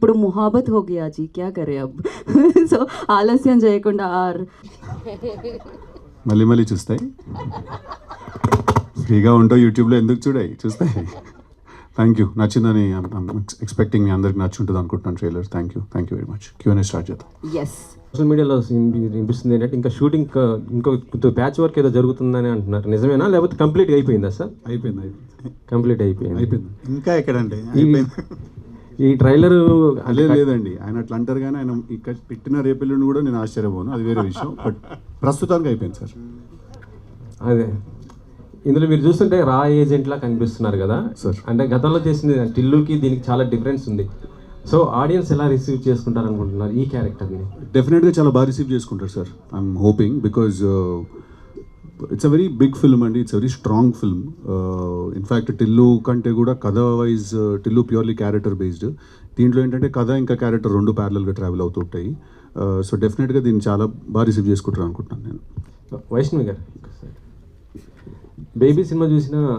ఇప్పుడు మొహాబత్ హో గయా జీ క్యా కరే అబ్. సో ఆలస్యం చేయకుండా మళ్ళీ మళ్ళీ చూస్తాయి, ఫ్రీగా ఉంటావు యూట్యూబ్లో, ఎందుకు చూస్తాయి. థ్యాంక్ యూ, నచ్చిందని ఎక్స్పెక్టింగ్ మీ అందరికి నచ్చుంటుంది అనుకుంటున్నాను trailer. Thank you very much. Q&A start చేద్దాం. ఎస్. సోషల్ మీడియాలో వినిపిస్తుంది ఏంటంటే ఇంకా షూటింగ్ ఇంకో ప్యాచ్ వర్క్ ఏదో జరుగుతుందని అంటున్నారు, నిజమేనా లేకపోతే కంప్లీట్గా అయిపోయిందా సార్? అయిపోయింది. కంప్లీట్ అయిపోయింది. ఇంకా ఎక్కడండి ఈ ట్రైలర్ లేదండి, ఆయన అట్లా అంటారు కానీ ఆయన ఇక్కడ పెట్టిన రేపెల్లుండి కూడా నేను ఆశ్చర్యపోను, అది వేరే విషయం. బట్ ప్రస్తుతానికి అయిపోయింది సార్. అదే ఇందులో మీరు చూస్తుంటే రా ఏజెంట్లా కనిపిస్తున్నారు కదా సార్. అంటే గతంలో చేసింది టిల్లుకి దీనికి చాలా డిఫరెన్స్ ఉంది. సో ఆడియన్స్ ఎలా రిసీవ్ చేసుకుంటారు అనుకుంటున్నారు ఈ క్యారెక్టర్ని? డెఫినెట్గా చాలా బాగా రిసీవ్ చేసుకుంటారు sir. I'm hoping, because it's a very big film అండి, it's very strong film. In fact Tillu కంటే కూడా కథ wise Tillu purely character based. దీంట్లో ఏంటంటే కథ ఇంకా క్యారెక్టర్ రెండు ప్యారలల్గా ట్రావెల్ అవుతుంటాయి. సో డెఫినెట్గా దీన్ని చాలా బాగా రిసీవ్ చేసుకుంటారు అనుకుంటున్నాను నేను. వైష్ణవి గారు, బేబీ సినిమా చూసిన